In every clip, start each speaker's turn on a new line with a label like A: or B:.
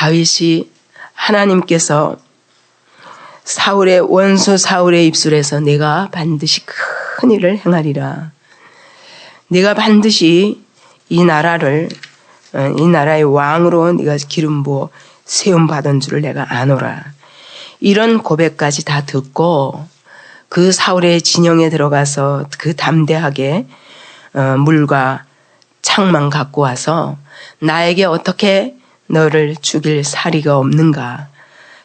A: 다윗이 하나님께서 사울의 원수 사울의 입술에서 내가 반드시 큰 일을 행하리라. 내가 반드시 이 나라의 왕으로 네가 기름 부어 세움 받은 줄을 내가 아노라. 이런 고백까지 다 듣고 그 사울의 진영에 들어가서 그 담대하게 물과 창만 갖고 와서 나에게 어떻게 너를 죽일 사리가 없는가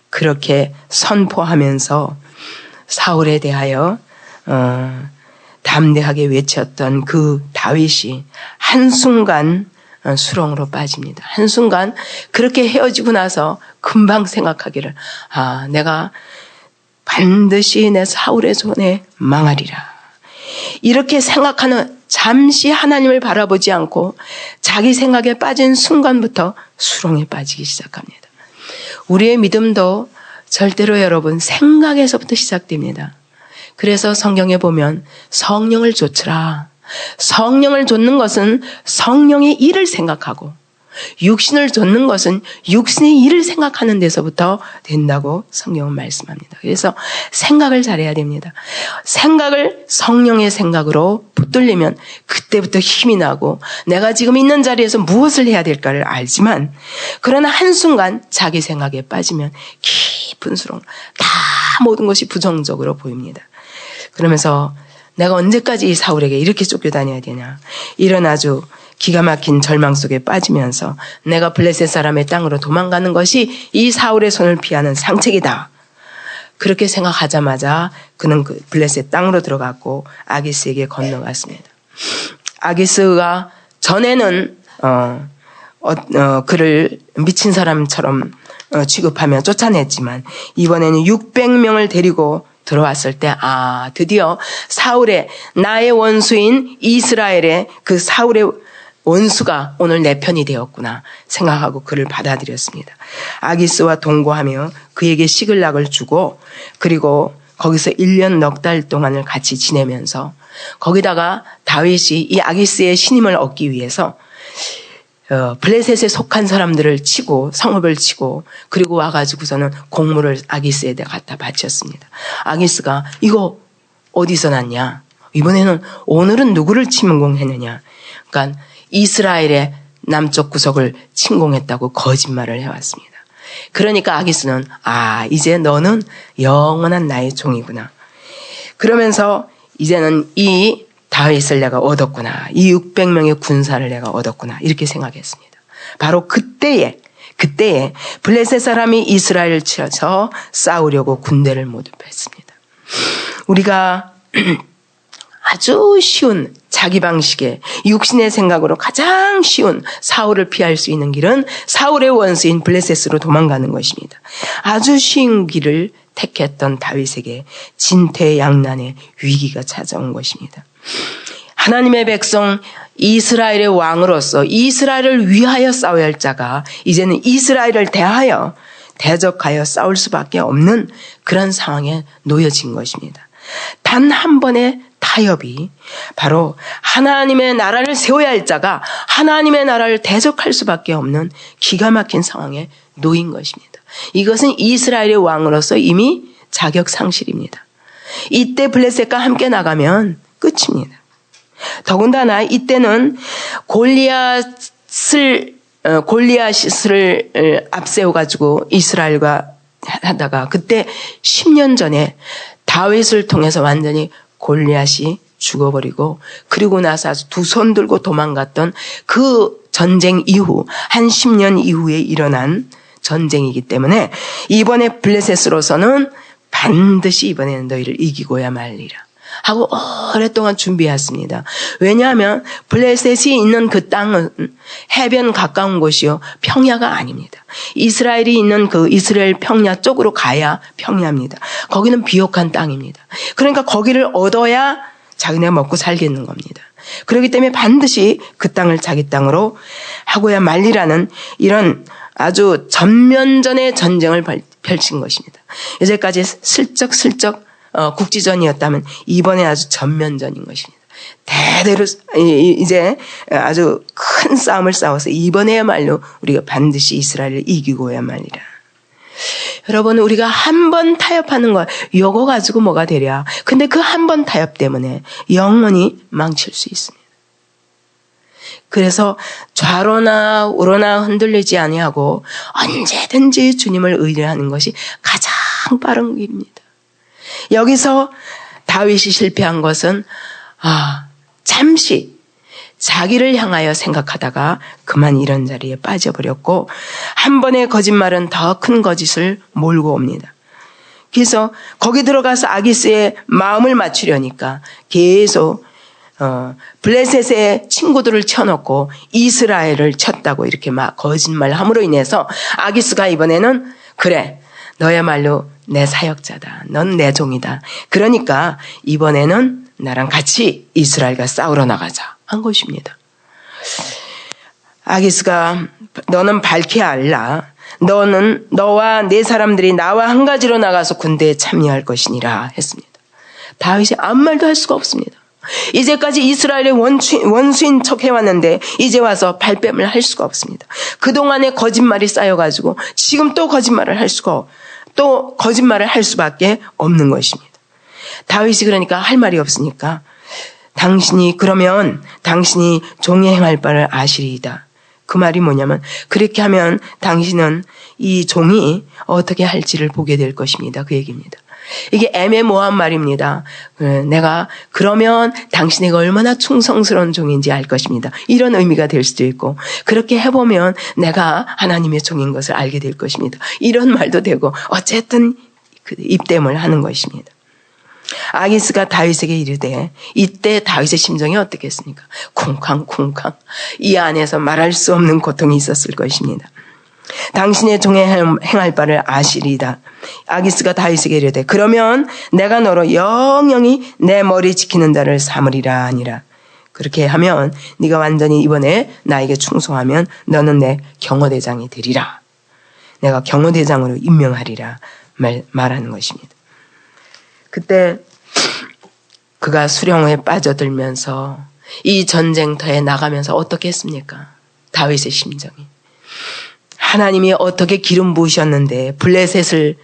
A: 그렇게 선포하면서 사울에 대하여 담대하게 외쳤던 그 다윗이 한순간 수렁으로 빠집니다. 한순간 그렇게 헤어지고 나서 금방 생각하기를 내가 반드시 내 사울의 손에 망하리라. 이렇게 생각하는 잠시 하나님을 바라보지 않고 자기 생각에 빠진 순간부터 수렁에 빠지기 시작합니다. 우리의 믿음도 절대로 여러분 생각에서부터 시작됩니다. 그래서 성경에 보면 성령을 좇으라. 성령을 좇는 것은 성령의 일을 생각하고 육신을 좇는 것은 육신의 일을 생각하는 데서부터 된다고 성경은 말씀합니다. 그래서 생각을 잘해야 됩니다. 생각을 성령의 생각으로 붙들리면 그때부터 힘이 나고 내가 지금 있는 자리에서 무엇을 해야 될까를 알지만 그러나 한순간 자기 생각에 빠지면 깊은 수렁 다 모든 것이 부정적으로 보입니다. 그러면서 내가 언제까지 이 사울에게 이렇게 쫓겨다녀야 되냐 이런 아주 기가 막힌 절망 속에 빠지면서 내가 블레셋 사람의 땅으로 도망가는 것이 이 사울의 손을 피하는 상책이다. 그렇게 생각하자마자 그는 그 블레셋 땅으로 들어갔고 아기스에게 건너갔습니다. 아기스가 전에는 그를 미친 사람처럼 취급하며 쫓아냈지만 이번에는 600명을 데리고 들어왔을 때 드디어 사울의 나의 원수인 이스라엘의 그 사울의 원수가 오늘 내 편이 되었구나 생각하고 그를 받아들였습니다. 아기스와 동거하며 그에게 시글락을 주고 그리고 거기서 1년 넉 달 동안을 같이 지내면서 거기다가 다윗이 이 아기스의 신임을 얻기 위해서 블레셋에 속한 사람들을 치고 성읍을 치고 그리고 와가지고서는 공물을 아기스에다 갖다 바쳤습니다. 아기스가 이거 어디서 났냐? 이번에는 오늘은 누구를 침공했느냐? 그러니까 이스라엘의 남쪽 구석을 침공했다고 거짓말을 해왔습니다. 그러니까 아기스는 이제 너는 영원한 나의 종이구나. 그러면서 이제는 이 다윗을 내가 얻었구나. 이 600명의 군사를 내가 얻었구나. 이렇게 생각했습니다. 바로 그때에 블레셋 사람이 이스라엘을 치러서 싸우려고 군대를 모집했습니다. 우리가 아주 쉬운 자기 방식의 육신의 생각으로 가장 쉬운 사울을 피할 수 있는 길은 사울의 원수인 블레셋으로 도망가는 것입니다. 아주 쉬운 길을 택했던 다윗에게 진퇴양난의 위기가 찾아온 것입니다. 하나님의 백성 이스라엘의 왕으로서 이스라엘을 위하여 싸워야 할 자가 이제는 이스라엘을 대적하여 싸울 수밖에 없는 그런 상황에 놓여진 것입니다. 단 한 번의 타협이 바로 하나님의 나라를 세워야 할 자가 하나님의 나라를 대적할 수밖에 없는 기가 막힌 상황에 놓인 것입니다. 이것은 이스라엘의 왕으로서 이미 자격 상실입니다. 이때 블레셋과 함께 나가면 끝입니다. 더군다나 이때는 골리앗을 앞세워가지고 이스라엘과 하다가 그때 10년 전에 다윗을 통해서 완전히 골리앗이 죽어버리고 그리고 나서 아주 두 손 들고 도망갔던 그 전쟁 이후 한 10년 이후에 일어난 전쟁이기 때문에 이번에 블레셋으로서는 반드시 이번에는 너희를 이기고야 말리라 하고 오랫동안 준비했습니다. 왜냐하면 블레셋이 있는 그 땅은 해변 가까운 곳이요 평야가 아닙니다. 이스라엘이 있는 그 이스라엘 평야 쪽으로 가야 평야입니다. 거기는 비옥한 땅입니다. 그러니까 거기를 얻어야 자기네가 먹고 살겠는 겁니다. 그렇기 때문에 반드시 그 땅을 자기 땅으로 하고야 말리라는 이런 아주 전면전의 전쟁을 펼친 것입니다. 이제까지 슬쩍 국지전이었다면 이번에 아주 전면전인 것입니다. 대대로 이제 아주 큰 싸움을 싸워서 이번에야말로 우리가 반드시 이스라엘을 이기고야 말이라. 여러분, 우리가 한 번 타협하는 거, 요거 가지고 뭐가 되랴. 근데 그 한 번 타협 때문에 영원히 망칠 수 있습니다. 그래서 좌로나 우로나 흔들리지 아니하고 언제든지 주님을 의뢰하는 것이 가장 빠른 길입니다. 여기서 다윗이 실패한 것은 잠시 자기를 향하여 생각하다가 그만 이런 자리에 빠져버렸고, 한 번의 거짓말은 더 큰 거짓을 몰고 옵니다. 그래서 거기 들어가서 아기스의 마음을 맞추려니까 계속 블레셋의 친구들을 쳐놓고 이스라엘을 쳤다고 이렇게 막 거짓말함으로 인해서 아기스가 이번에는 그래, 너야말로 내 사역자다. 넌 내 종이다. 그러니까 이번에는 나랑 같이 이스라엘과 싸우러 나가자 한 것입니다. 아기스가 너는 밝히 알라. 너는 너와 네 사람들이 나와 한 가지로 나가서 군대에 참여할 것이니라 했습니다. 다윗이 아무 말도 할 수가 없습니다. 이제까지 이스라엘의 원수인 척 해왔는데 이제 와서 발뺌을 할 수가 없습니다. 그동안에 거짓말이 쌓여가지고 지금 또 거짓말을 할 수밖에 없는 것입니다. 다윗이 그러니까 할 말이 없으니까 당신이 종이 행할 바를 아시리이다. 그 말이 뭐냐면 그렇게 하면 당신은 이 종이 어떻게 할지를 보게 될 것입니다. 그 얘기입니다. 이게 애매모호한 말입니다. 내가 그러면 당신에게 얼마나 충성스러운 종인지 알 것입니다. 이런 의미가 될 수도 있고, 그렇게 해보면 내가 하나님의 종인 것을 알게 될 것입니다. 이런 말도 되고, 어쨌든 입댐을 하는 것입니다. 아기스가 다윗에게 이르되, 이때 다윗의 심정이 어떻겠습니까? 쿵쾅쿵쾅. 이 안에서 말할 수 없는 고통이 있었을 것입니다. 당신의 종의 행할 바를 아시리이다. 아기스가 다윗에게 이르되, 그러면 내가 너로 영영이 내 머리 지키는 자를 삼으리라 하니라. 그렇게 하면 네가 완전히 이번에 나에게 충성하면 너는 내 경호대장이 되리라. 내가 경호대장으로 임명하리라 말하는 것입니다. 그때 그가 수령에 빠져들면서 이 전쟁터에 나가면서 어떻게 했습니까? 다윗의 심정이. 하나님이 어떻게 기름 부으셨는데 블레셋을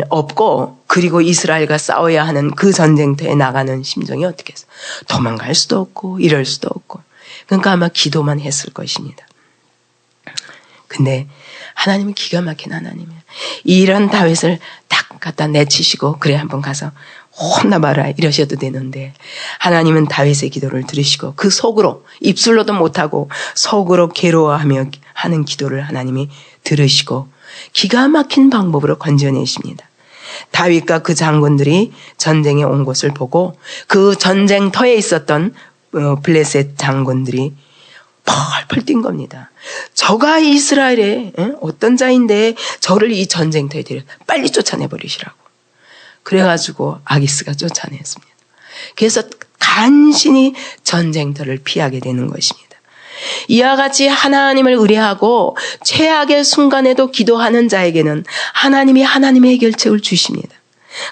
A: 업고 그리고 이스라엘과 싸워야 하는 그 전쟁터에 나가는 심정이 어떻게 했어요? 도망갈 수도 없고 이럴 수도 없고. 그러니까 아마 기도만 했을 것입니다. 근데 하나님은 기가 막힌 하나님이에요. 이런 다윗을 딱 갖다 내치시고 그래 한번 가서 혼나봐라 이러셔도 되는데, 하나님은 다윗의 기도를 들으시고 그 속으로, 입술로도 못하고 속으로 괴로워하며 하는 기도를 하나님이 들으시고 기가 막힌 방법으로 건져내십니다. 다윗과 그 장군들이 전쟁에 온 것을 보고 그 전쟁터에 있었던 블레셋 장군들이 펄펄 뛴 겁니다. 저가 이스라엘의 어떤 자인데 저를 이 전쟁터에 데려 빨리 쫓아내버리시라고. 그래가지고 아기스가 쫓아냈습니다. 그래서 간신히 전쟁터를 피하게 되는 것입니다. 이와 같이 하나님을 의뢰하고 최악의 순간에도 기도하는 자에게는 하나님이 하나님의 해결책을 주십니다.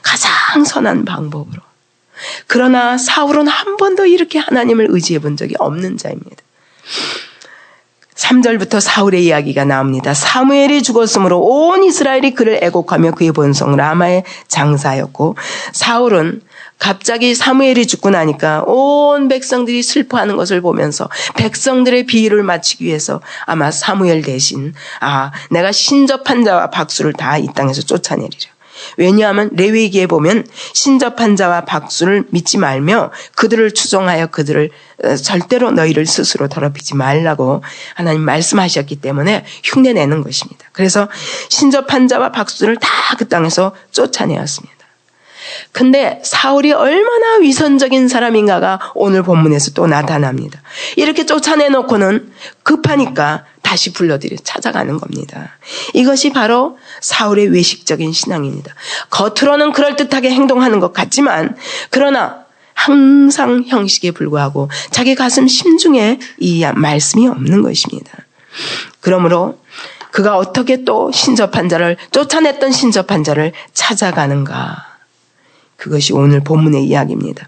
A: 가장 선한 방법으로. 그러나 사울은 한 번도 이렇게 하나님을 의지해 본 적이 없는 자입니다. 3절부터 사울의 이야기가 나옵니다. 사무엘이 죽었으므로 온 이스라엘이 그를 애곡하며 그의 본성 라마에 장사하였고, 사울은 갑자기 사무엘이 죽고 나니까 온 백성들이 슬퍼하는 것을 보면서 백성들의 비위를 맞추기 위해서 아마 사무엘 대신 내가 신접한 자와 박수를 다 이 땅에서 쫓아내리라. 왜냐하면 레위기에 보면 신접한 자와 박수를 믿지 말며 그들을 추종하여 그들을 절대로 너희를 스스로 더럽히지 말라고 하나님 말씀하셨기 때문에 흉내내는 것입니다. 그래서 신접한 자와 박수를 다 그 땅에서 쫓아내었습니다. 근데 사울이 얼마나 위선적인 사람인가가 오늘 본문에서 또 나타납니다. 이렇게 쫓아내놓고는 급하니까 다시 불러들여 찾아가는 겁니다. 이것이 바로 사울의 외식적인 신앙입니다. 겉으로는 그럴듯하게 행동하는 것 같지만 그러나 항상 형식에 불과하고 자기 가슴 심중에 이 말씀이 없는 것입니다. 그러므로 그가 어떻게 또 쫓아냈던 신접한 자를 찾아가는가. 그것이 오늘 본문의 이야기입니다.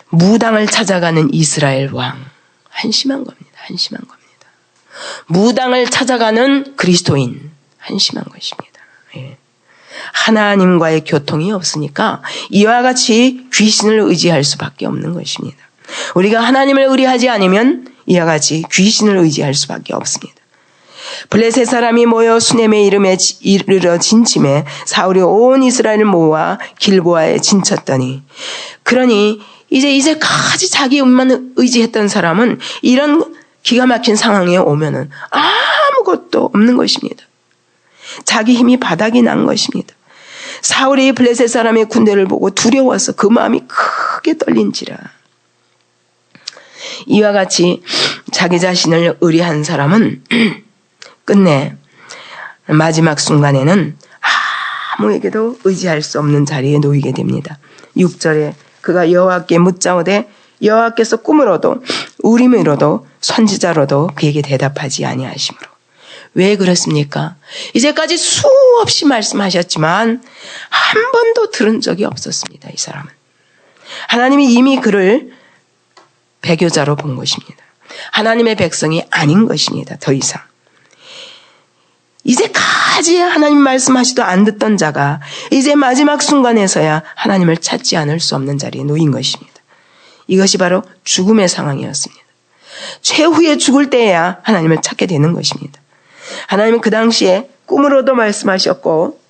A: 무당을 찾아가는 이스라엘 왕. 한심한 겁니다. 한심한 겁니다. 무당을 찾아가는 그리스도인. 한심한 것입니다. 예. 하나님과의 교통이 없으니까 이와 같이 귀신을 의지할 수밖에 없는 것입니다. 우리가 하나님을 의뢰하지 않으면 이와 같이 귀신을 의지할 수밖에 없습니다. 블레셋 사람이 모여 수넴의 이름에 이르러 진침해 사울이 온 이스라엘을 모아 길보아에 진쳤더니, 그러니 이제까지 자기 운만 의지했던 사람은 이런 기가 막힌 상황에 오면은 아무것도 없는 것입니다. 자기 힘이 바닥이 난 것입니다. 사울이 블레셋 사람의 군대를 보고 두려워서 그 마음이 크게 떨린지라. 이와 같이 자기 자신을 의뢰한 사람은 끝내 마지막 순간에는 아무에게도 의지할 수 없는 자리에 놓이게 됩니다. 6절에 그가 여호와께 묻자오되 여호와께서 꿈으로도 우림으로도 선지자로도 그에게 대답하지 아니하시므로. 왜 그렇습니까? 이제까지 수없이 말씀하셨지만 한 번도 들은 적이 없었습니다. 이 사람은. 하나님이 이미 그를 배교자로 본 것입니다. 하나님의 백성이 아닌 것입니다. 더 이상. 이제까지 하나님 말씀하시도 안 듣던 자가 이제 마지막 순간에서야 하나님을 찾지 않을 수 없는 자리에 놓인 것입니다. 이것이 바로 죽음의 상황이었습니다. 최후의 죽을 때에야 하나님을 찾게 되는 것입니다. 하나님은 그 당시에 꿈으로도 말씀하셨고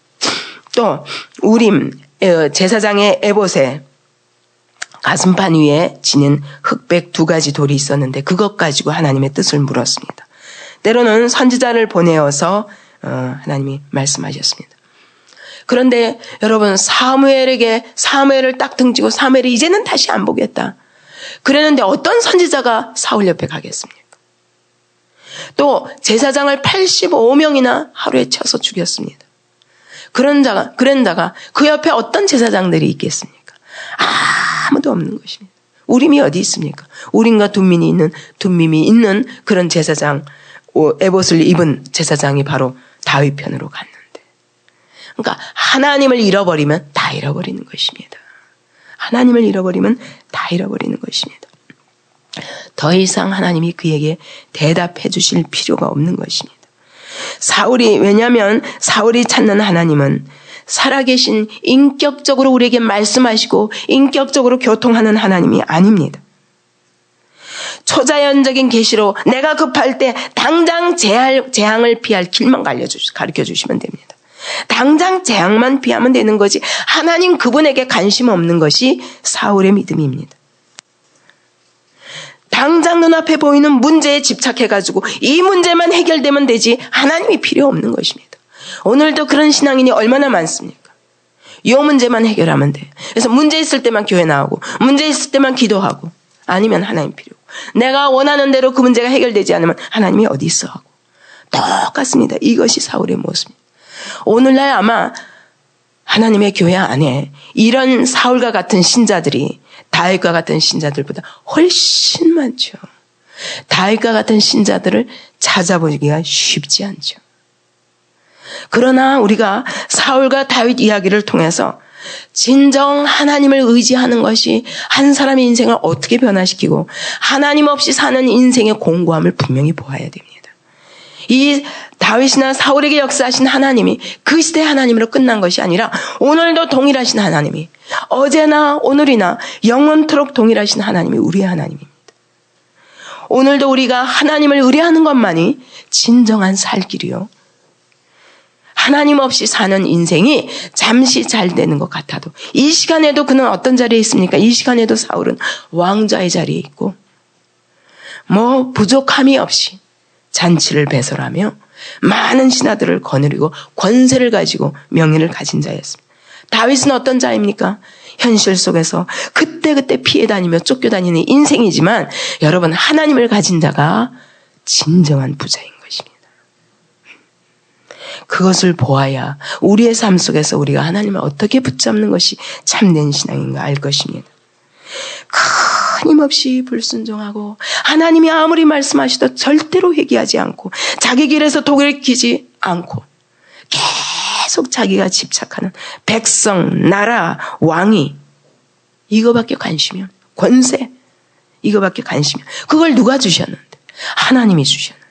A: 또 우림 제사장의 에봇에 가슴판 위에 지닌 흑백 2가지 돌이 있었는데 그것 가지고 하나님의 뜻을 물었습니다. 때로는 선지자를 보내어서 하나님이 말씀하셨습니다. 그런데 여러분 사무엘을 딱 등지고 사무엘이 이제는 다시 안 보겠다. 그랬는데 어떤 선지자가 사울 옆에 가겠습니까? 또 제사장을 85명이나 하루에 쳐서 죽였습니다. 그런 자가 그 옆에 어떤 제사장들이 있겠습니까? 아무도 없는 것입니다. 우림이 어디 있습니까? 우림과 둠밈이 있는 그런 제사장, 에봇을 입은 제사장이 바로 다윗 편으로 갔는데. 그러니까 하나님을 잃어버리면 다 잃어버리는 것입니다. 하나님을 잃어버리면 다 잃어버리는 것입니다. 더 이상 하나님이 그에게 대답해 주실 필요가 없는 것입니다. 왜냐하면 사울이 찾는 하나님은 살아계신 인격적으로 우리에게 말씀하시고 인격적으로 교통하는 하나님이 아닙니다. 초자연적인 계시로 내가 급할 때 당장 재앙을 피할 길만 가르쳐 주시면 됩니다. 당장 재앙만 피하면 되는 거지 하나님 그분에게 관심 없는 것이 사울의 믿음입니다. 당장 눈앞에 보이는 문제에 집착해가지고 이 문제만 해결되면 되지 하나님이 필요 없는 것입니다. 오늘도 그런 신앙인이 얼마나 많습니까? 이 문제만 해결하면 돼. 그래서 문제 있을 때만 교회 나오고 문제 있을 때만 기도하고 아니면 하나님 필요. 내가 원하는 대로 그 문제가 해결되지 않으면 하나님이 어디 있어 하고. 똑같습니다. 이것이 사울의 모습입니다. 오늘날 아마 하나님의 교회 안에 이런 사울과 같은 신자들이 다윗과 같은 신자들보다 훨씬 많죠. 다윗과 같은 신자들을 찾아보기가 쉽지 않죠. 그러나 우리가 사울과 다윗 이야기를 통해서 진정 하나님을 의지하는 것이 한 사람의 인생을 어떻게 변화시키고 하나님 없이 사는 인생의 공고함을 분명히 보아야 됩니다. 이 다윗이나 사울에게 역사하신 하나님이 그 시대 하나님으로 끝난 것이 아니라 오늘도 동일하신 하나님이 어제나 오늘이나 영원토록 동일하신 하나님이 우리의 하나님입니다. 오늘도 우리가 하나님을 의뢰하는 것만이 진정한 살 길이요. 하나님 없이 사는 인생이 잠시 잘 되는 것 같아도 이 시간에도 그는 어떤 자리에 있습니까? 이 시간에도 사울은 왕좌의 자리에 있고 부족함이 없이 잔치를 배설하며 많은 신하들을 거느리고 권세를 가지고 명예를 가진 자였습니다. 다윗은 어떤 자입니까? 현실 속에서 그때그때 피해 다니며 쫓겨다니는 인생이지만 여러분 하나님을 가진 자가 진정한 부자인 것입니다. 그것을 보아야 우리의 삶 속에서 우리가 하나님을 어떻게 붙잡는 것이 참된 신앙인가 알 것입니다. 끊임없이 불순종하고 하나님이 아무리 말씀하시도 절대로 회개하지 않고 자기 길에서 돌이키지 않고 계속 자기가 집착하는 백성, 나라, 왕이 이거밖에 관심이 없어요. 권세, 이거밖에 관심이. 그걸 누가 주셨는데? 하나님이 주셨는데.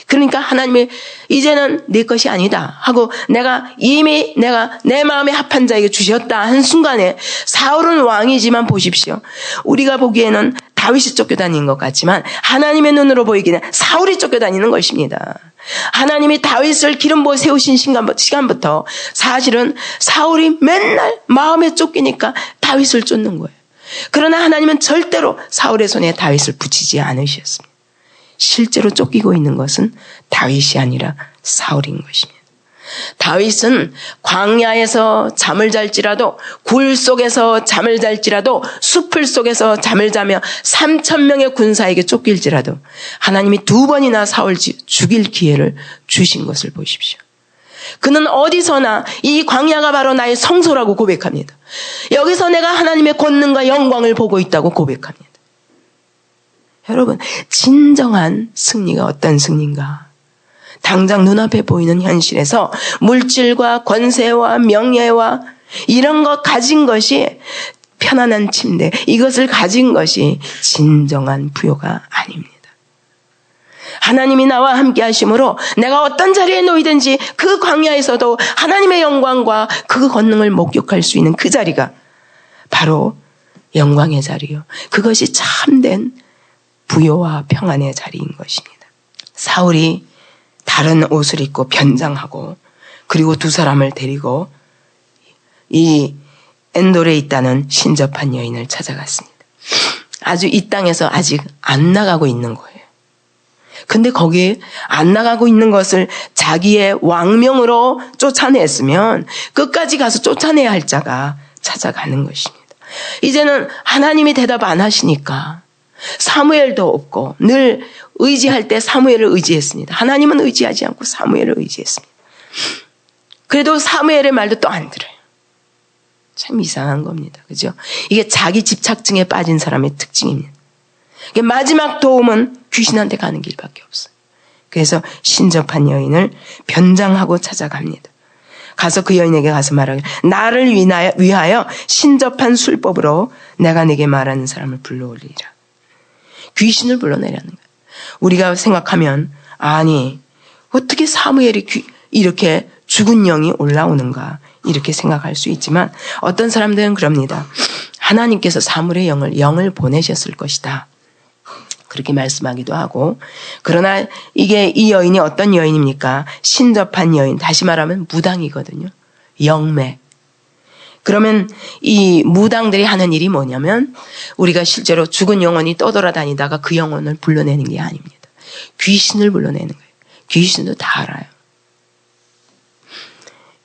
A: 그러니까 하나님이 이제는 내 것이 아니다 하고 내가 이미 내 마음에 합한 자에게 주셨다 한 순간에 사울은 왕이지만 보십시오. 우리가 보기에는 다윗이 쫓겨다니는 것 같지만 하나님의 눈으로 보이기는 사울이 쫓겨다니는 것입니다. 하나님이 다윗을 기름 부어 세우신 시간부터 사실은 사울이 맨날 마음에 쫓기니까 다윗을 쫓는 거예요. 그러나 하나님은 절대로 사울의 손에 다윗을 붙이지 않으셨습니다. 실제로 쫓기고 있는 것은 다윗이 아니라 사울인 것입니다. 다윗은 광야에서 잠을 잘지라도 굴 속에서 잠을 잘지라도 숲을 속에서 잠을 자며 3,000명의 군사에게 쫓길지라도 하나님이 2번이나 사울 죽일 기회를 주신 것을 보십시오. 그는 어디서나 이 광야가 바로 나의 성소라고 고백합니다. 여기서 내가 하나님의 권능과 영광을 보고 있다고 고백합니다. 여러분, 진정한 승리가 어떤 승리인가? 당장 눈앞에 보이는 현실에서 물질과 권세와 명예와 이런 것 가진 것이 편안한 침대, 이것을 가진 것이 진정한 부요가 아닙니다. 하나님이 나와 함께 하심으로 내가 어떤 자리에 놓이든지 그 광야에서도 하나님의 영광과 그 권능을 목격할 수 있는 그 자리가 바로 영광의 자리요. 그것이 참된 부요와 평안의 자리인 것입니다. 사울이 다른 옷을 입고 변장하고 그리고 2 사람을 데리고 이 엔돌에 있다는 신접한 여인을 찾아갔습니다. 아주 이 땅에서 아직 안 나가고 있는 거예요. 근데 거기에 안 나가고 있는 것을 자기의 왕명으로 쫓아냈으면 끝까지 가서 쫓아내야 할 자가 찾아가는 것입니다. 이제는 하나님이 대답 안 하시니까 사무엘도 없고 늘 의지할 때 사무엘을 의지했습니다. 하나님은 의지하지 않고 사무엘을 의지했습니다. 그래도 사무엘의 말도 또 안 들어요. 참 이상한 겁니다. 그죠? 이게 자기 집착증에 빠진 사람의 특징입니다. 마지막 도움은 귀신한테 가는 길밖에 없어요. 그래서 신접한 여인을 변장하고 찾아갑니다. 가서 그 여인에게 가서 말하길, 나를 위하여 신접한 술법으로 내가 네게 말하는 사람을 불러올리라. 귀신을 불러내라는 거예요. 우리가 생각하면 아니 어떻게 사무엘이 이렇게 죽은 영이 올라오는가 이렇게 생각할 수 있지만 어떤 사람들은 그럽니다. 하나님께서 사무엘의 영을 보내셨을 것이다. 그렇게 말씀하기도 하고 그러나 이 여인이 어떤 여인입니까? 신접한 여인, 다시 말하면 무당이거든요. 영매. 그러면 이 무당들이 하는 일이 뭐냐면 우리가 실제로 죽은 영혼이 떠돌아다니다가 그 영혼을 불러내는 게 아닙니다. 귀신을 불러내는 거예요. 귀신도 다 알아요.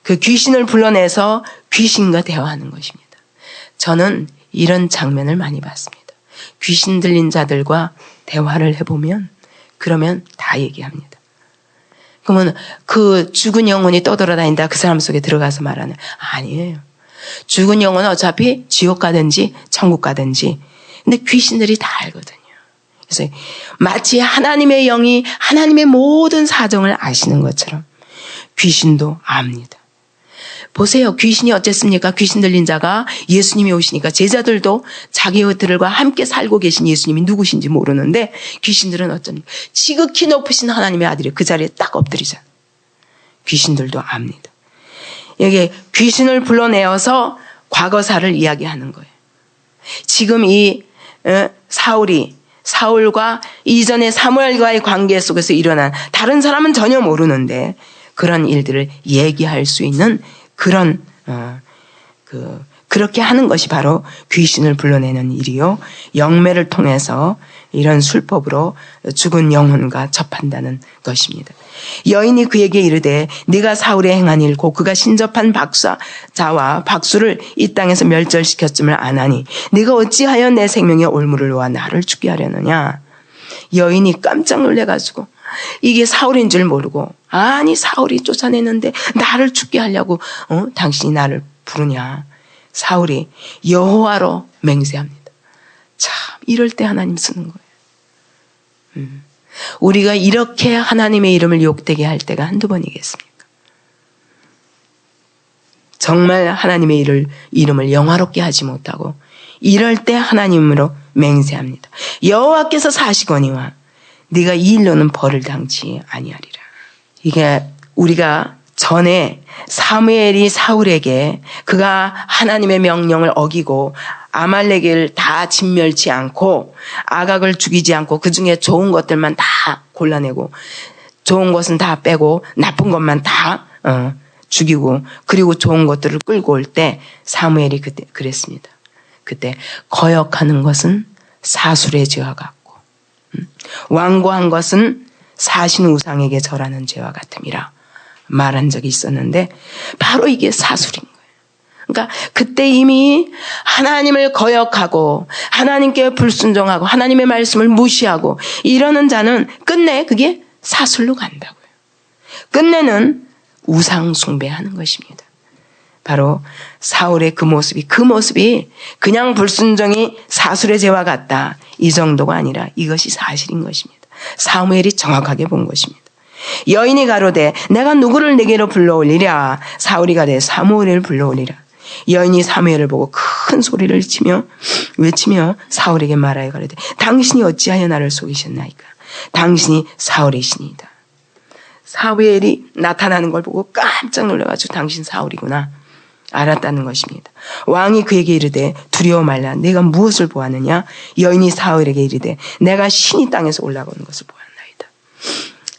A: 그 귀신을 불러내서 귀신과 대화하는 것입니다. 저는 이런 장면을 많이 봤습니다. 귀신 들린 자들과 대화를 해보면 그러면 다 얘기합니다. 그러면 그 죽은 영혼이 떠돌아다닌다 그 사람 속에 들어가서 말하는 아니에요. 죽은 영혼은 어차피 지옥 가든지 천국 가든지 근데 귀신들이 다 알거든요. 그래서 마치 하나님의 영이 하나님의 모든 사정을 아시는 것처럼 귀신도 압니다. 보세요. 귀신이 어쨌습니까? 귀신 들린 자가 예수님이 오시니까 제자들도 자기들과 함께 살고 계신 예수님이 누구신지 모르는데 귀신들은 어쩝니까? 지극히 높으신 하나님의 아들이 그 자리에 딱 엎드리잖아요. 귀신들도 압니다. 여기 귀신을 불러내어서 과거사를 이야기하는 거예요. 지금 이 사울과 이전의 사무엘과의 관계 속에서 일어난 다른 사람은 전혀 모르는데 그런 일들을 얘기할 수 있는 그런 그렇게 하는 것이 바로 귀신을 불러내는 일이요. 영매를 통해서 이런 술법으로 죽은 영혼과 접한다는 것입니다. 여인이 그에게 이르되 네가 사울의 행한 일 곧 그가 신접한 자와 박수를 이 땅에서 멸절시켰음을 아나니 네가 어찌하여 내 생명의 올무를 놓아 나를 죽게 하려느냐. 여인이 깜짝 놀래가지고 이게 사울인 줄 모르고 아니 사울이 쫓아내는데 나를 죽게 하려고 당신이 나를 부르냐. 사울이 여호와로 맹세합니다. 참 이럴 때 하나님 쓰는 거예요. 우리가 이렇게 하나님의 이름을 욕되게 할 때가 한두 번이겠습니까? 정말 하나님의 이름을 영화롭게 하지 못하고 이럴 때 하나님으로 맹세합니다. 여호와께서 사시거니와 네가 이 일로는 벌을 당치 아니하리라. 이게 우리가 전에 사무엘이 사울에게 그가 하나님의 명령을 어기고 아말렉을 다 진멸치 않고 아각을 죽이지 않고 그중에 좋은 것들만 다 골라내고 좋은 것은 다 빼고 나쁜 것만 다 죽이고 그리고 좋은 것들을 끌고 올 때 사무엘이 그때 그랬습니다. 그때 거역하는 것은 사술의 죄와 같고 완고한 것은 사신 우상에게 절하는 죄와 같음이라 말한 적이 있었는데 바로 이게 사술인 거예요. 그러니까 그때 이미 하나님을 거역하고 하나님께 불순종하고 하나님의 말씀을 무시하고 이러는 자는 끝내 그게 사술로 간다고요. 끝내는 우상 숭배하는 것입니다. 바로 사울의 그 모습이 그냥 불순종이 사술의 죄와 같다. 이 정도가 아니라 이것이 사실인 것입니다. 사무엘이 정확하게 본 것입니다. 여인이 가로되 내가 누구를 내게로 불러올리랴. 사울이 가되 사무엘을 불러올리라. 여인이 사무엘을 보고 큰 소리를 외치며 사울에게 말하여 가로되 당신이 어찌하여 나를 속이셨나이까. 당신이 사울의 신이다. 사무엘이 나타나는 걸 보고 깜짝 놀라가지고 당신 사울이구나 알았다는 것입니다. 왕이 그에게 이르되 두려워 말라. 내가 무엇을 보았느냐. 여인이 사울에게 이르되 내가 신이 땅에서 올라오는 것을 보았나이다.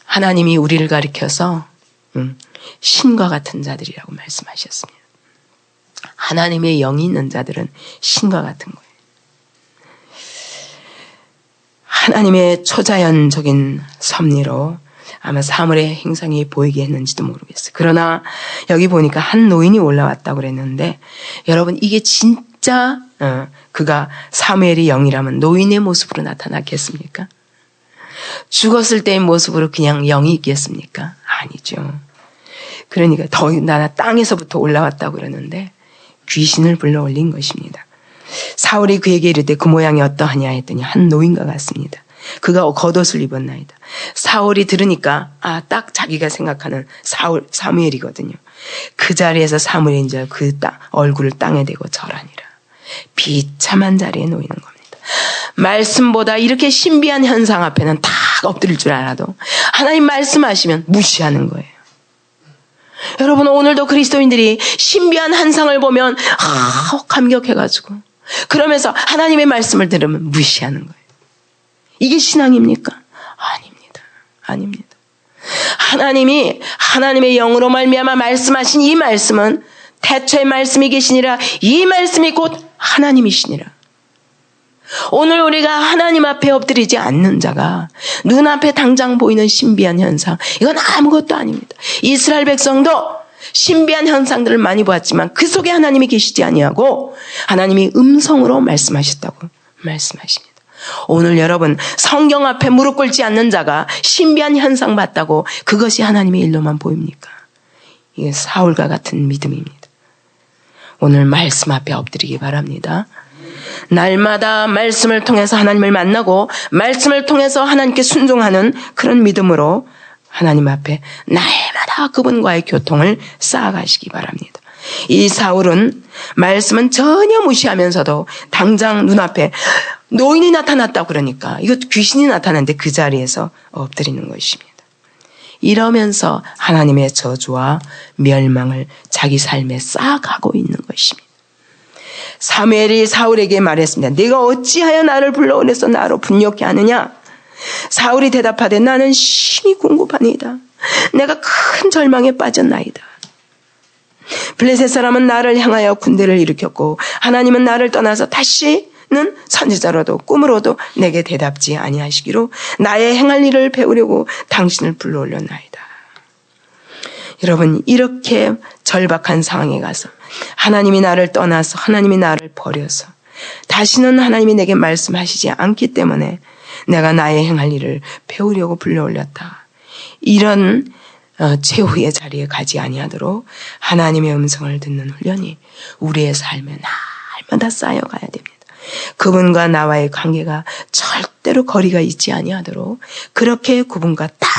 A: 하나님이 우리를 가리켜서 신과 같은 자들이라고 말씀하셨습니다. 하나님의 영이 있는 자들은 신과 같은 거예요. 하나님의 초자연적인 섭리로 아마 사물의 행상이 보이게 했는지도 모르겠어요. 그러나 여기 보니까 한 노인이 올라왔다고 그랬는데 여러분 이게 진짜 그가 사무엘의 영이라면 노인의 모습으로 나타났겠습니까? 죽었을 때의 모습으로 그냥 영이 있겠습니까? 아니죠. 그러니까 더군다나 땅에서부터 올라왔다고 그러는데 귀신을 불러 올린 것입니다. 사울이 그에게 이르되 그 모양이 어떠하냐 했더니 한 노인과 같습니다. 그가 겉옷을 입었나이다. 사울이 들으니까 딱 자기가 생각하는 사무엘이거든요. 그 자리에서 사무엘인 줄 그 얼굴을 땅에 대고 절하니라. 비참한 자리에 놓이는 겁니다. 말씀보다 이렇게 신비한 현상 앞에는 다 엎드릴 줄 알아도 하나님 말씀하시면 무시하는 거예요. 여러분 오늘도 그리스도인들이 신비한 환상을 보면 감격해가지고 그러면서 하나님의 말씀을 들으면 무시하는 거예요. 이게 신앙입니까? 아닙니다. 하나님이 하나님의 영으로 말미암아 말씀하신 이 말씀은 태초의 말씀이 계시니라. 이 말씀이 곧 하나님이시니라. 오늘 우리가 하나님 앞에 엎드리지 않는 자가 눈앞에 당장 보이는 신비한 현상 이건 아무것도 아닙니다. 이스라엘 백성도 신비한 현상들을 많이 보았지만 그 속에 하나님이 계시지 아니하고 하나님이 음성으로 말씀하셨다고 말씀하십니다. 오늘 여러분 성경 앞에 무릎 꿇지 않는 자가 신비한 현상 봤다고 그것이 하나님의 일로만 보입니까? 이게 사울과 같은 믿음입니다. 오늘 말씀 앞에 엎드리기 바랍니다. 날마다 말씀을 통해서 하나님을 만나고 말씀을 통해서 하나님께 순종하는 그런 믿음으로 하나님 앞에 날마다 그분과의 교통을 쌓아가시기 바랍니다. 이 사울은 말씀은 전혀 무시하면서도 당장 눈앞에 노인이 나타났다고 그러니까 이거 귀신이 나타났는데 그 자리에서 엎드리는 것입니다. 이러면서 하나님의 저주와 멸망을 자기 삶에 쌓아가고 있는 것입니다. 사무엘이 사울에게 말했습니다. 네가 어찌하여 나를 불러오내서 나로 분욕케 하느냐? 사울이 대답하되 나는 심히 궁급하니이다. 내가 큰 절망에 빠졌나이다. 블레셋 사람은 나를 향하여 군대를 일으켰고 하나님은 나를 떠나서 다시는 선지자로도 꿈으로도 내게 대답지 아니하시기로 나의 행할 일을 배우려고 당신을 불러올렸나이다. 여러분 이렇게 절박한 상황에 가서 하나님이 나를 떠나서 하나님이 나를 버려서 다시는 하나님이 내게 말씀하시지 않기 때문에 내가 나의 행할 일을 배우려고 불러올렸다. 이런 최후의 자리에 가지 아니하도록 하나님의 음성을 듣는 훈련이 우리의 삶에 날마다 쌓여가야 됩니다. 그분과 나와의 관계가 절대로 거리가 있지 아니하도록 그렇게 그분과 딱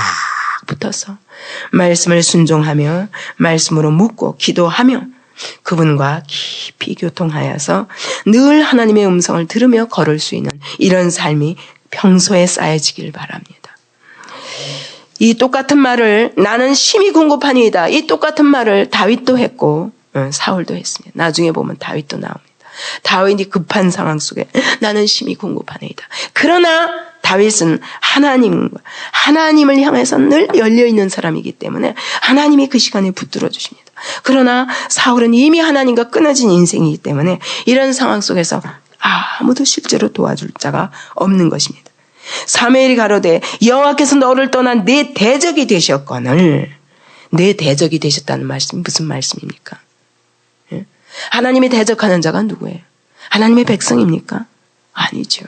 A: 붙어서 말씀을 순종하며 말씀으로 묻고 기도하며 그분과 깊이 교통하여서 늘 하나님의 음성을 들으며 걸을 수 있는 이런 삶이 평소에 쌓여지길 바랍니다. 이 똑같은 말을 나는 심히 궁급하니이다. 이 똑같은 말을 다윗도 했고 사울도 했습니다. 나중에 보면 다윗도 나옵니다. 다윗이 급한 상황 속에 나는 심히 궁급하니이다. 그러나 다윗은 하나님을 향해서 늘 열려있는 사람이기 때문에 하나님이 그 시간에 붙들어 주십니다. 그러나 사울은 이미 하나님과 끊어진 인생이기 때문에 이런 상황 속에서 아무도 실제로 도와줄 자가 없는 것입니다. 사무엘이 가로되 여호와께서 너를 떠난 내 대적이 되셨거늘. 내 대적이 되셨다는 말씀이 무슨 말씀입니까? 하나님이 대적하는 자가 누구예요? 하나님의 백성입니까? 아니죠.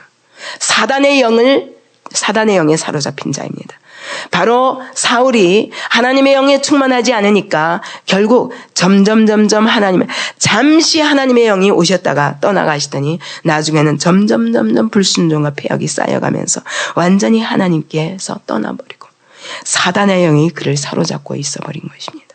A: 사단의 영에 사로잡힌 자입니다. 바로 사울이 하나님의 영에 충만하지 않으니까 결국 점점 잠시 하나님의 영이 오셨다가 떠나가시더니 나중에는 점점 불순종과 패역이 쌓여가면서 완전히 하나님께서 떠나버리고 사단의 영이 그를 사로잡고 있어버린 것입니다.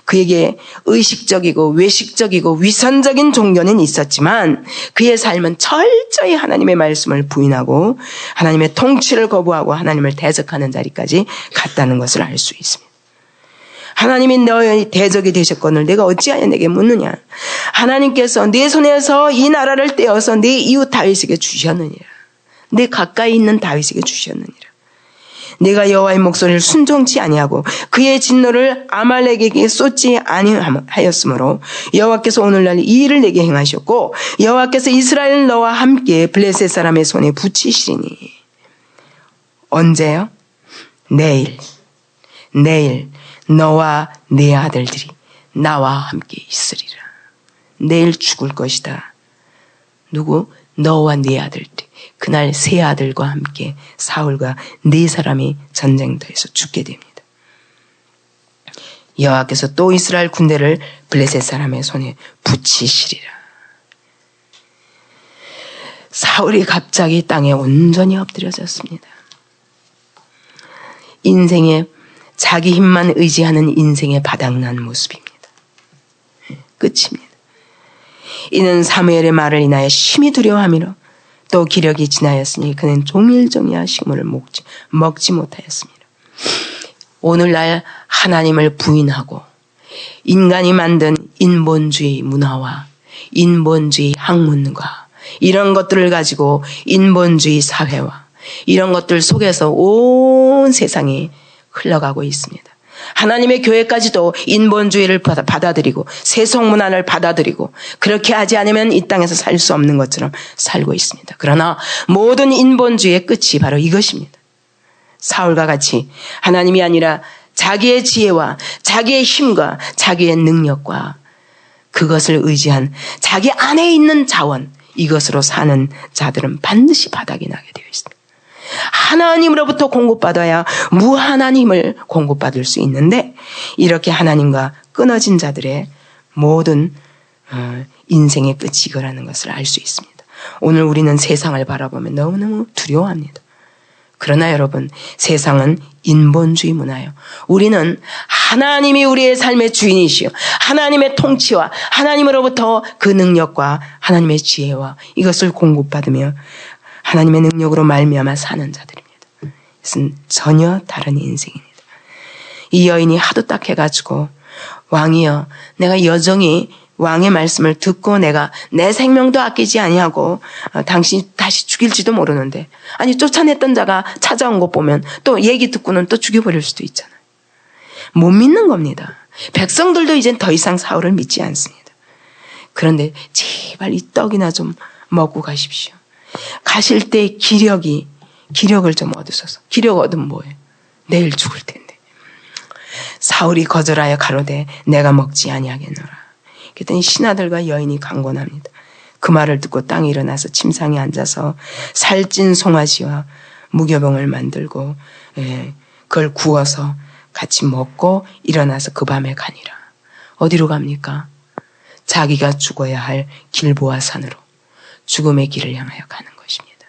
A: 그에게 의식적이고 외식적이고 위선적인 종교는 있었지만 그의 삶은 철저히 하나님의 말씀을 부인하고 하나님의 통치를 거부하고 하나님을 대적하는 자리까지 갔다는 것을 알 수 있습니다. 하나님이 너의 대적이 되셨거늘 내가 어찌하여 내게 묻느냐. 하나님께서 내 손에서 이 나라를 떼어서 내 이웃 다윗에게 주셨느니라. 내 가까이 있는 다윗에게 주셨느니라. 내가 여호와의 목소리를 순종치 아니하고 그의 진노를 아말렉에게 쏟지 아니하였으므로 여호와께서 오늘날 이 일을 내게 행하셨고 여호와께서 이스라엘 너와 함께 블레셋 사람의 손에 붙이시리니. 언제요? 내일 너와 네 아들들이 나와 함께 있으리라. 내일 죽을 것이다. 누구? 너와 네 아들들이. 그날 세 아들과 함께 사울과 네 사람이 전쟁터에서 죽게 됩니다. 여호와께서 또 이스라엘 군대를 블레셋 사람의 손에 붙이시리라. 사울이 갑자기 땅에 온전히 엎드려졌습니다. 인생에 자기 힘만 의지하는 인생에 바닥난 모습입니다. 끝입니다. 이는 사무엘의 말을 인하여 심히 두려워하미로 또 기력이 지나였으니 그는 종일종일 식물을 먹지 못하였습니다. 오늘날 하나님을 부인하고 인간이 만든 인본주의 문화와 인본주의 학문과 이런 것들을 가지고 인본주의 사회와 이런 것들 속에서 온 세상이 흘러가고 있습니다. 하나님의 교회까지도 인본주의를 받아들이고 세속문화를 받아들이고 그렇게 하지 않으면 이 땅에서 살 수 없는 것처럼 살고 있습니다. 그러나 모든 인본주의의 끝이 바로 이것입니다. 사울과 같이 하나님이 아니라 자기의 지혜와 자기의 힘과 자기의 능력과 그것을 의지한 자기 안에 있는 자원, 이것으로 사는 자들은 반드시 바닥이 나게 되어 있습니다. 하나님으로부터 공급받아야 무한한 힘을 공급받을 수 있는데 이렇게 하나님과 끊어진 자들의 모든 인생의 끝이 이거라는 것을 알 수 있습니다. 오늘 우리는 세상을 바라보면 너무너무 두려워합니다. 그러나 여러분, 세상은 인본주의 문화예요. 우리는 하나님이 우리의 삶의 주인이시요 하나님의 통치와 하나님으로부터 그 능력과 하나님의 지혜와 이것을 공급받으며 하나님의 능력으로 말미암아 사는 자들입니다. 이것은 전혀 다른 인생입니다. 이 여인이 하도 딱해가지고 왕이여 내가 여정이 왕의 말씀을 듣고 내가 내 생명도 아끼지 아니하고 당신이 다시 죽일지도 모르는데 아니 쫓아냈던 자가 찾아온 것 보면 또 얘기 듣고는 또 죽여버릴 수도 있잖아요. 못 믿는 겁니다. 백성들도 이젠 더 이상 사울을 믿지 않습니다. 그런데 제발 이 떡이나 좀 먹고 가십시오. 가실 때 기력을 좀 얻으소서. 기력 얻으면 뭐예요? 내일 죽을 텐데. 사울이 거절하여 가로되 내가 먹지 아니하겠노라. 그랬더니 신하들과 여인이 강권합니다. 그 말을 듣고 땅에 일어나서 침상에 앉아서 살찐 송아지와 무교병을 만들고 그걸 구워서 같이 먹고 일어나서 그 밤에 가니라. 어디로 갑니까? 자기가 죽어야 할 길보아 산으로 죽음의 길을 향하여 가는 것입니다.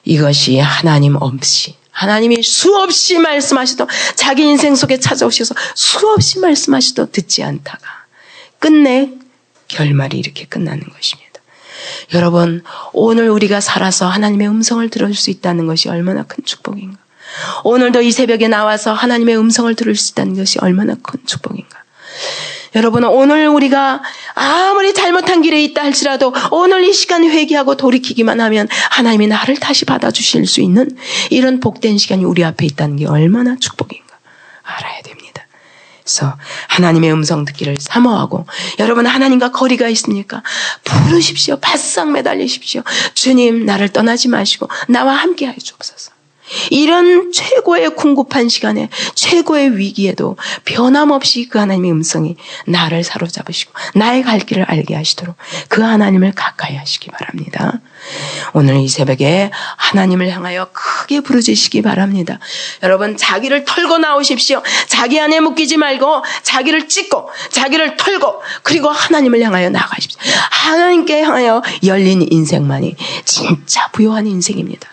A: 이것이 하나님 없이 하나님이 수없이 말씀하시도 자기 인생 속에 찾아오셔서 수없이 말씀하시도 듣지 않다가 끝내 결말이 이렇게 끝나는 것입니다. 여러분, 오늘 우리가 살아서 하나님의 음성을 들을 수 있다는 것이 얼마나 큰 축복인가. 오늘도 이 새벽에 나와서 하나님의 음성을 들을 수 있다는 것이 얼마나 큰 축복인가. 여러분, 오늘 우리가 아무리 잘못한 길에 있다 할지라도 오늘 이 시간 회개하고 돌이키기만 하면 하나님이 나를 다시 받아주실 수 있는 이런 복된 시간이 우리 앞에 있다는 게 얼마나 축복인가 알아야 됩니다. 그래서 하나님의 음성 듣기를 사모하고, 여러분 하나님과 거리가 있습니까? 부르십시오. 바싹 매달리십시오. 주님, 나를 떠나지 마시고 나와 함께 하여 주옵소서. 이런 최고의 궁급한 시간에, 최고의 위기에도 변함없이 그 하나님의 음성이 나를 사로잡으시고 나의 갈 길을 알게 하시도록 그 하나님을 가까이 하시기 바랍니다. 오늘 이 새벽에 하나님을 향하여 크게 부르짖으시기 바랍니다. 여러분, 자기를 털고 나오십시오. 자기 안에 묶이지 말고 자기를 찢고 자기를 털고 그리고 하나님을 향하여 나가십시오. 하나님께 향하여 열린 인생만이 진짜 부요한 인생입니다.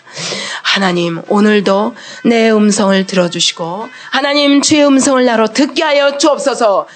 A: 하나님, 오늘도 내 음성을 들어주시고 하나님, 주의 음성을 나로 듣게 하여 주옵소서.